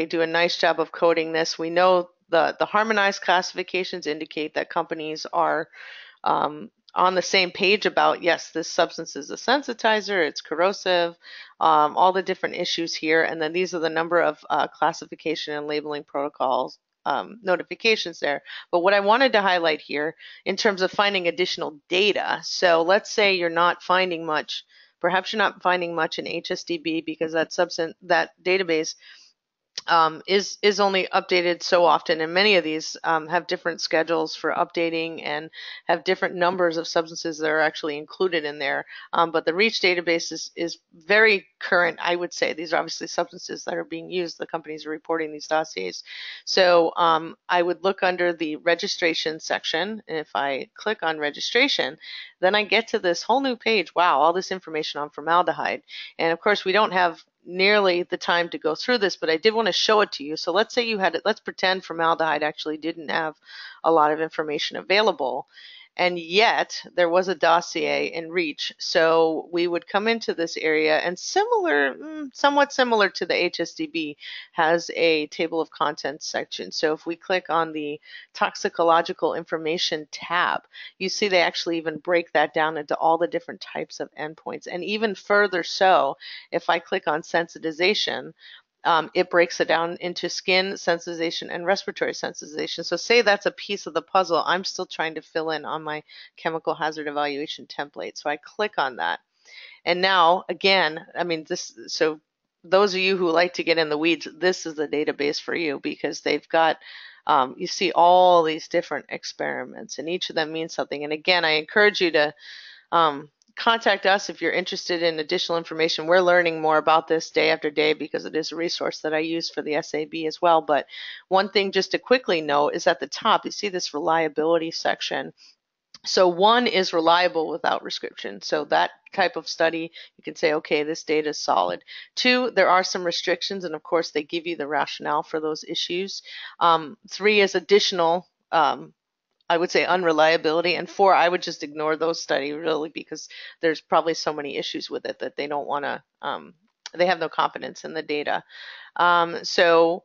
do a nice job of coding this. We know the harmonized classifications indicate that companies are on the same page about, yes, this substance is a sensitizer, it's corrosive, all the different issues here. And then these are the number of classification and labeling protocols notifications there. But what I wanted to highlight here in terms of finding additional data, so let's say you're not finding much, perhaps you're not finding much in HSDB because that database is only updated so often, and many of these have different schedules for updating and have different numbers of substances that are actually included in there. But the REACH database is very current, I would say. These are obviously substances that are being used. The companies are reporting these dossiers. So I would look under the registration section, and if I click on registration, then I get to this whole new page. Wow, all this information on formaldehyde. And of course, we don't have nearly the time to go through this, but I did want to show it to you. So let's say you had it, let's pretend formaldehyde actually didn't have a lot of information available, and yet there was a dossier in REACH. So we would come into this area, and somewhat similar to the HSDB, has a table of contents section. So if we click on the toxicological information tab, you see they actually even break that down into all the different types of endpoints. And even further so, if I click on sensitization, it breaks it down into skin sensitization and respiratory sensitization. So say that's a piece of the puzzle I'm still trying to fill in on my chemical hazard evaluation template. So I click on that. And now, again, I mean, so those of you who like to get in the weeds, this is the database for you, because they've got, you see all these different experiments, and each of them means something. And again, I encourage you to contact us if you're interested in additional information. We're learning more about this day after day because it is a resource that I use for the SAB as well. But one thing just to quickly note is at the top, you see this reliability section. So one is reliable without restriction. So that type of study, you can say, okay, this data is solid. Two, there are some restrictions, and of course they give you the rationale for those issues. Three is additional I would say unreliability, and four, I would just ignore those studies really, because there's probably so many issues with it that they don't want to, they have no confidence in the data. So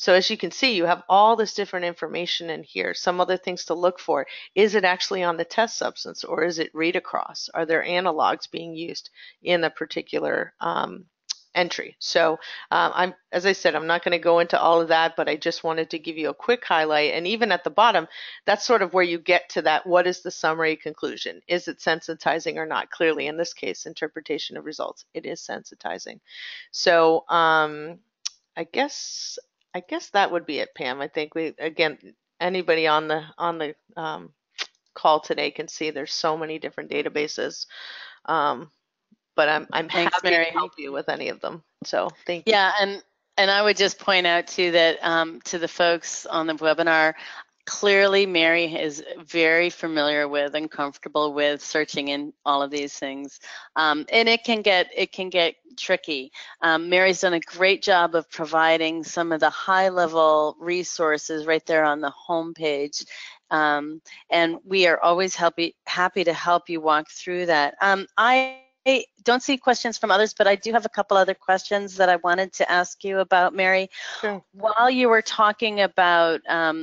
as you can see, you have all this different information in here. Some other things to look for. Is it actually on the test substance, or is it read across? Are there analogs being used in a particular entry? So as I said, I'm not going to go into all of that, but I just wanted to give you a quick highlight. And even at the bottom, that's sort of where you get to that. What is the summary conclusion? Is it sensitizing or not? Clearly, in this case, interpretation of results, it is sensitizing. So I guess that would be it, Pam. I think again, anybody on the call today can see there's so many different databases. But I'm Thanks, happy Mary. to help you with any of them. So thank you. Yeah, and I would just point out too that to the folks on the webinar, clearly Mary is very familiar with and comfortable with searching in all of these things, and it can get tricky. Mary's done a great job of providing some of the high-level resources right there on the home page. And we are always happy to help you walk through that. don't see questions from others, but I do have a couple other questions that I wanted to ask you about, Mary. Sure. While you were talking about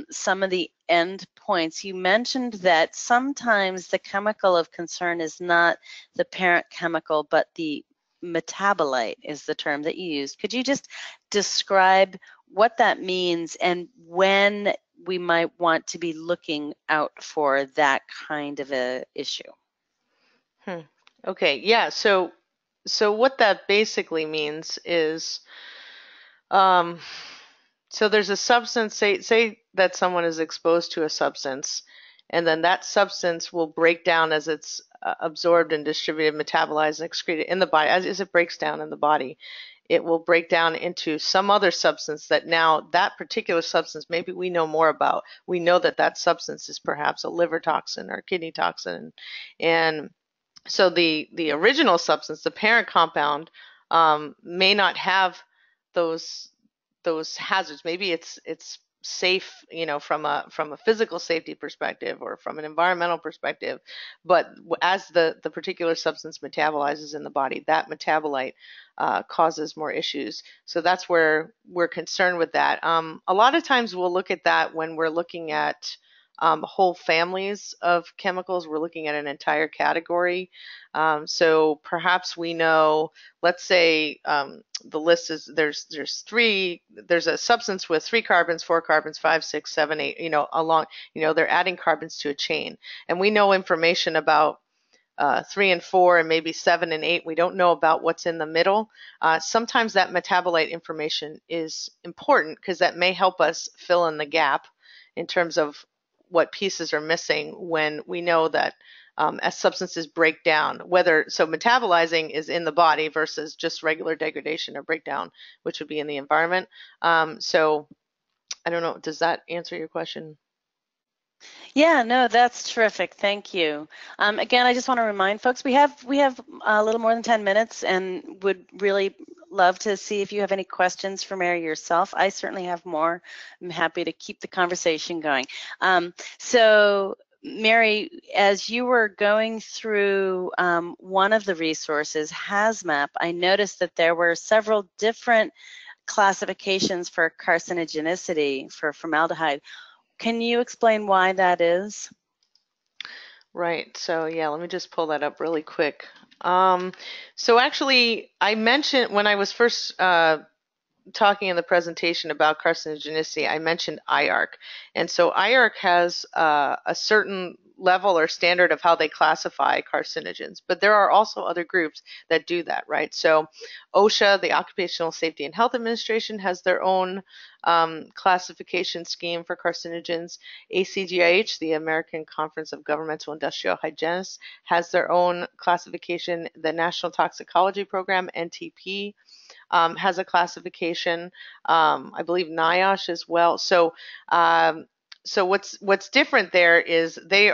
some of the endpoints, you mentioned that sometimes the chemical of concern is not the parent chemical, but the metabolite is the term that you used. Could you just describe what that means and when we might want to be looking out for that kind of a issue? Okay, yeah, so what that basically means is, so there's a substance, say that someone is exposed to a substance, and then that substance will break down as it's absorbed and distributed, metabolized, and excreted in the body. As it breaks down in the body, it will break down into some other substance that now that particular substance, maybe we know more about. We know that that substance is perhaps a liver toxin or a kidney toxin, and so the original substance, the parent compound, may not have those hazards. Maybe it's safe, from a physical safety perspective or from an environmental perspective, but as the particular substance metabolizes in the body, that metabolite causes more issues. So that's where we're concerned with that. A lot of times we'll look at that when we're looking at whole families of chemicals. We're looking at an entire category. So perhaps we know, let's say the list is there's a substance with 3 carbons, 4 carbons, 5, 6, 7, 8, they're adding carbons to a chain. And we know information about 3 and 4 and maybe 7 and 8. We don't know about what's in the middle. Sometimes that metabolite information is important because that may help us fill in the gap in terms of what pieces are missing when we know that as substances break down, so metabolizing is in the body versus just regular degradation or breakdown, which would be in the environment. So I don't know, does that answer your question? Yeah, no, that's terrific. Thank you. Again, I just want to remind folks we have a little more than 10 minutes and would really love to see if you have any questions for Mary yourself. I certainly have more. I'm happy to keep the conversation going. So Mary, as you were going through one of the resources, HazMap, I noticed that there were several different classifications for carcinogenicity for formaldehyde. Can you explain why that is? Right. So yeah, let me just pull that up really quick. So actually, I mentioned when I was first talking in the presentation about carcinogenicity, I mentioned IARC. And so IARC has a certain level or standard of how they classify carcinogens, but there are also other groups that do that, right? So OSHA, the Occupational Safety and Health Administration, has their own classification scheme for carcinogens. ACGIH, the American Conference of Governmental Industrial Hygienists, has their own classification. The National Toxicology Program, NTP, has a classification. I believe NIOSH as well. So what's different there is they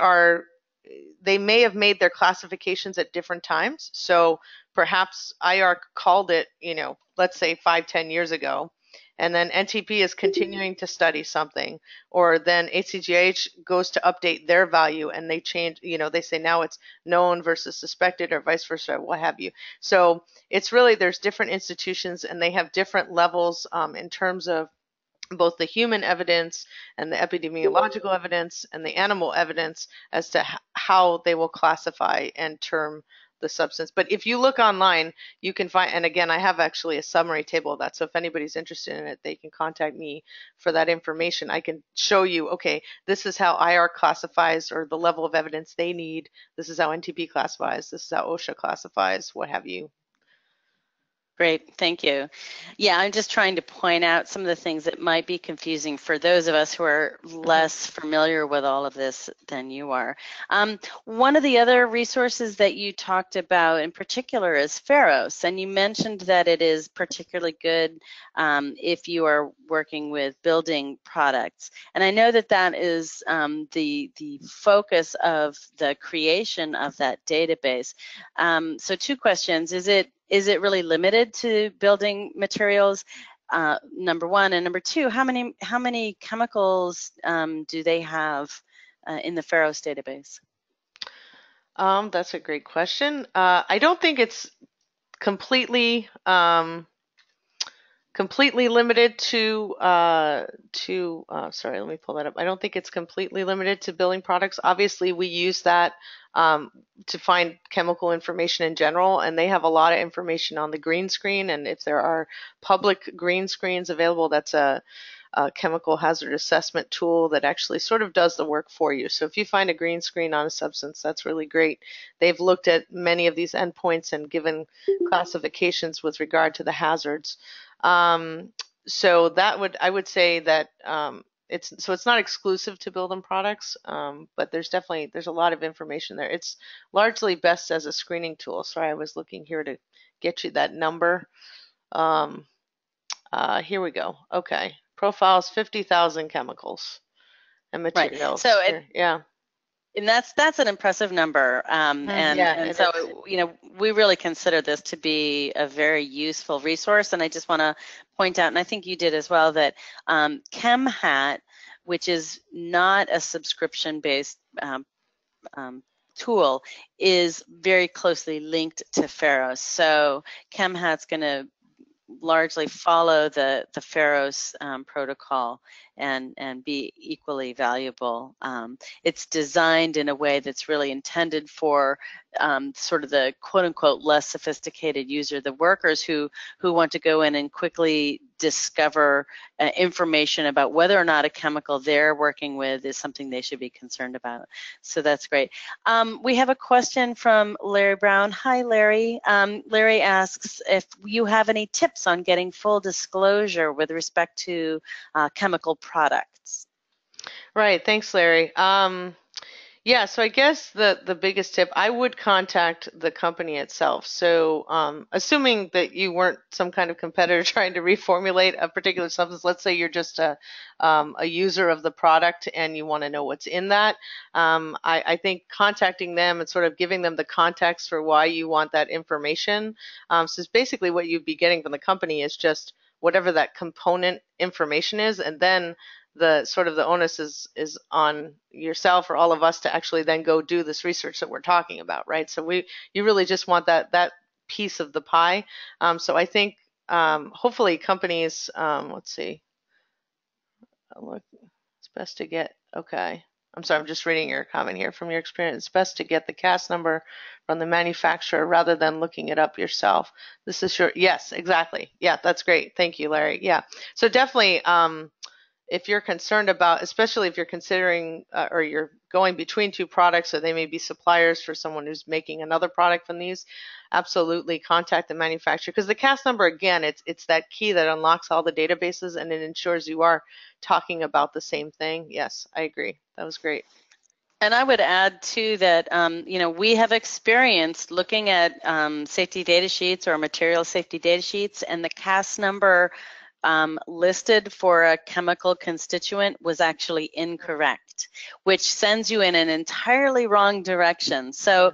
may have made their classifications at different times. So perhaps IARC called it, let's say 5-10 years ago, and then NTP is continuing to study something, or then ACGH goes to update their value and they change, they say now it's known versus suspected or vice versa, what have you. So it's really, there's different institutions and they have different levels in terms of both the human evidence and the epidemiological evidence and the animal evidence as to how they will classify and term the substance. But if you look online, you can find, and again, I have actually a summary table of that. So if anybody's interested in it, they can contact me for that information. I can show you, okay, this is how IR classifies or the level of evidence they need. This is how NTP classifies. This is how OSHA classifies, what have you. Great, thank you. Yeah, I'm just trying to point out some of the things that might be confusing for those of us who are less familiar with all of this than you are. One of the other resources that you talked about in particular is Pharos, and you mentioned that it is particularly good if you are working with building products. And I know that that is the focus of the creation of that database. So 2 questions. Is it really limited to building materials? Number 1, and number 2, how many chemicals do they have in the Pharos database? That's a great question. I don't think it's completely completely limited to sorry, let me pull that up. I don't think it's completely limited to building products. Obviously, we use that to find chemical information in general, and they have a lot of information on the green screen. And if there are public green screens available, that's a chemical hazard assessment tool that actually sort of does the work for you. So if you find a green screen on a substance, that's really great. They've looked at many of these endpoints and given classifications with regard to the hazards. So I would say that it's not exclusive to building products, but there's a lot of information there. It's largely best as a screening tool. Sorry, I was looking here to get you that number. Um, Here we go. Okay, profiles 50,000 chemicals and Right. materials. So Yeah. and that's an impressive number. Yeah, And so, we really consider this to be a very useful resource. And I just want to point out, and I think you did as well, that Chem Hat, which is not a subscription-based tool, is very closely linked to Pharos. So Chem Hat's going to largely follow the Pharos protocol and be equally valuable. It's designed in a way that's really intended for sort of the quote-unquote less sophisticated user, the workers who want to go in and quickly discover information about whether or not a chemical they're working with is something they should be concerned about. So that's great. We have a question from Larry Brown. Hi, Larry. Larry asks if you have any tips on getting full disclosure with respect to chemical products. Right. Thanks, Larry. Yeah, so I guess the biggest tip, I would contact the company itself. So assuming that you weren't some kind of competitor trying to reformulate a particular substance, let's say you're just a user of the product and you want to know what's in that, I think contacting them and sort of giving them the context for why you want that information. So it's basically what you'd be getting from the company is just whatever that component information is, and then the sort of the onus is on yourself or all of us to actually then go do this research that we're talking about, right? So you really just want that piece of the pie. So I think hopefully companies, let's see, look, it's best to get, okay. I'm sorry, I'm just reading your comment here. From your experience, it's best to get the CAS number from the manufacturer rather than looking it up yourself. This is your, yes, exactly. Yeah, that's great. Thank you, Larry. Yeah, so definitely, if you're concerned about, especially if you're considering or you're going between two products, or they may be suppliers for someone who's making another product from these, absolutely contact the manufacturer, because the CAS number, again, it's that key that unlocks all the databases and it ensures you are talking about the same thing. Yes, I agree. That was great. And I would add too that we have experienced looking at safety data sheets or material safety data sheets, and the CAS number listed for a chemical constituent was actually incorrect, which sends you in an entirely wrong direction. So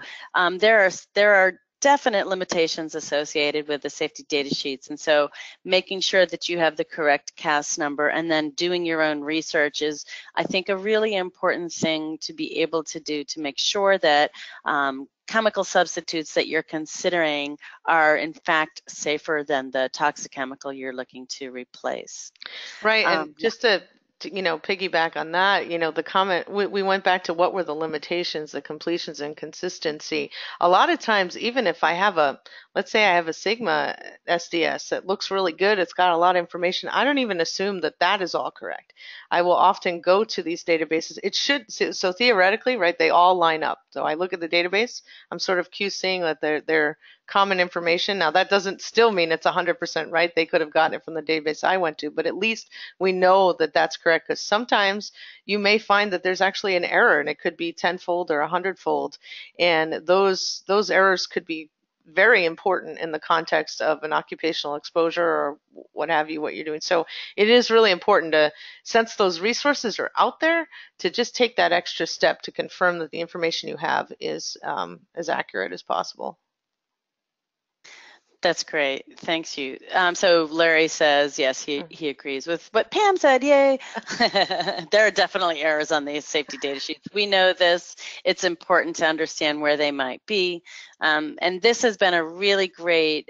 there are definite limitations associated with the safety data sheets, and so making sure that you have the correct CAS number and then doing your own research is, I think, a really important thing to be able to do to make sure that chemical substitutes that you're considering are in fact safer than the toxic chemical you're looking to replace. Right, and just to piggyback on that, the comment, we went back to what were the limitations, the completions and consistency. A lot of times, even if I have let's say I have a Sigma SDS that looks really good, it's got a lot of information, I don't even assume that that is all correct. I will often go to these databases. It should, so theoretically, right, they all line up. So I look at the database, I'm sort of QCing that they're common information. Now that doesn't still mean it's 100% right. They could have gotten it from the database I went to, but at least we know that that's correct, because sometimes you may find that there's actually an error and it could be tenfold or 100-fold, and those errors could be very important in the context of an occupational exposure or what have you, what you're doing. So it is really important to, since those resources are out there, to just take that extra step to confirm that the information you have is as accurate as possible. That's great. Thanks you. So Larry says, yes, he agrees with what Pam said. Yay. There are definitely errors on these safety data sheets. We know this. It's important to understand where they might be. And this has been a really great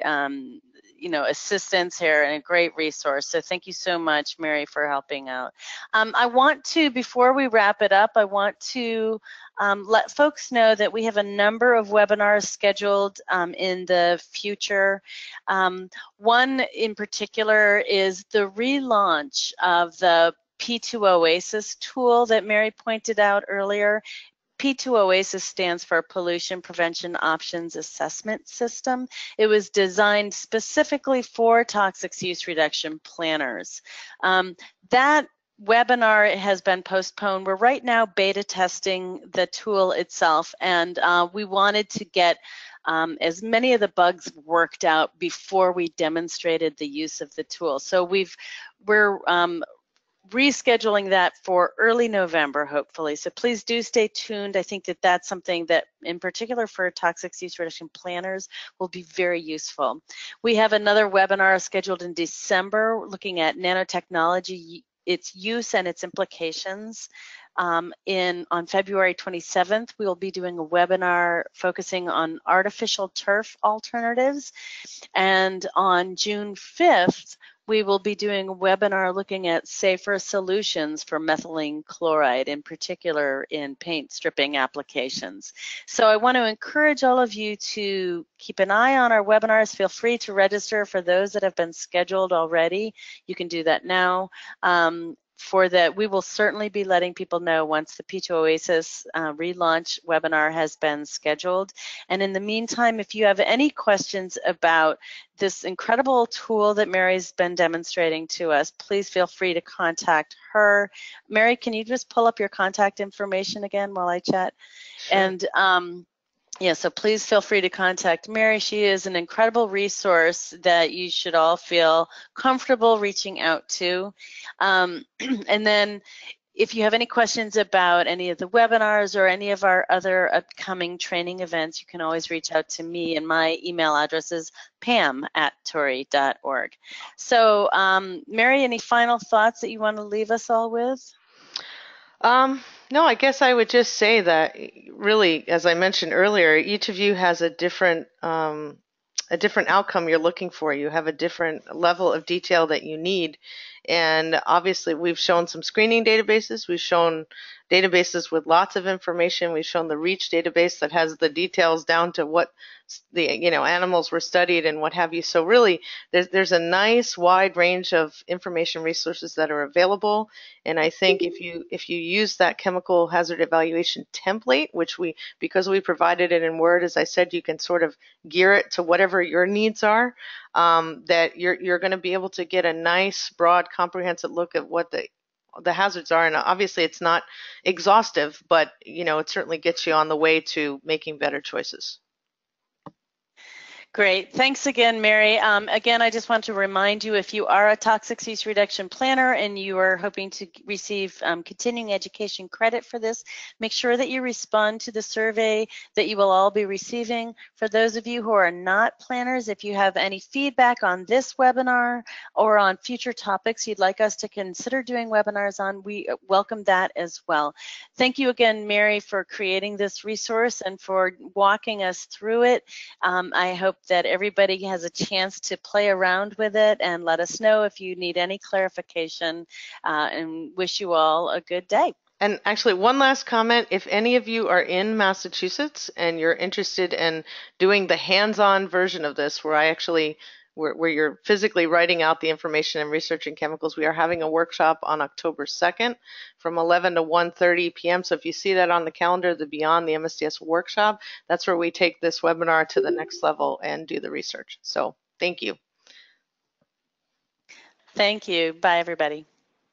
assistance here and a great resource. So thank you so much, Mary, for helping out. I want to, before we wrap it up, I want to let folks know that we have a number of webinars scheduled in the future. One in particular is the relaunch of the P2 Oasis tool that Mary pointed out earlier. P2 Oasis stands for Pollution Prevention Options Assessment System. It was designed specifically for toxics use reduction planners. That webinar has been postponed. We're right now beta testing the tool itself, and we wanted to get as many of the bugs worked out before we demonstrated the use of the tool. So we're rescheduling that for early November, hopefully. So please do stay tuned. I think that that's something that, in particular for toxics use reduction planners, will be very useful. We have another webinar scheduled in December looking at nanotechnology, its use and its implications. On February 27th, we will be doing a webinar focusing on artificial turf alternatives. And on June 5th, we will be doing a webinar looking at safer solutions for methylene chloride, in particular in paint stripping applications. So I want to encourage all of you to keep an eye on our webinars. Feel free to register for those that have been scheduled already. You can do that now. For that, we will certainly be letting people know once the P2 Oasis relaunch webinar has been scheduled. And in the meantime, if you have any questions about this incredible tool that Mary's been demonstrating to us, please feel free to contact her. Mary, can you just pull up your contact information again while I chat? Sure. And yeah, so please feel free to contact Mary. She is an incredible resource that you should all feel comfortable reaching out to. And then if you have any questions about any of the webinars or any of our other upcoming training events, you can always reach out to me, and my email address is pam@torrey.org. So Mary, any final thoughts that you want to leave us all with? No, I guess I would just say that really, as I mentioned earlier, each of you has a different outcome you're looking for. You have a different level of detail that you need. And obviously, we've shown some screening databases. We've shown databases with lots of information. We've shown the REACH database that has the details down to what the animals were studied and what have you. So really, there's a nice wide range of information resources that are available. And I think if you use that chemical hazard evaluation template, which because we provided it in Word, as I said, you can sort of gear it to whatever your needs are. That you're going to be able to get a nice, broad, comprehensive look at what the hazards are. And obviously, it's not exhaustive, but it certainly gets you on the way to making better choices. Great. Thanks again, Mary. Again, I just want to remind you, if you are a toxics use reduction planner and you are hoping to receive continuing education credit for this, make sure that you respond to the survey that you will all be receiving. For those of you who are not planners, if you have any feedback on this webinar or on future topics you'd like us to consider doing webinars on, we welcome that as well. Thank you again, Mary, for creating this resource and for walking us through it. I hope that everybody has a chance to play around with it, and let us know if you need any clarification, and wish you all a good day. And actually, one last comment. If any of you are in Massachusetts and you're interested in doing the hands-on version of this, where you're physically writing out the information and researching chemicals, we are having a workshop on October 2nd from 11 to 1:30 p.m. So if you see that on the calendar, the Beyond the MSDS workshop, that's where we take this webinar to the next level and do the research. So thank you. Thank you. Bye, everybody.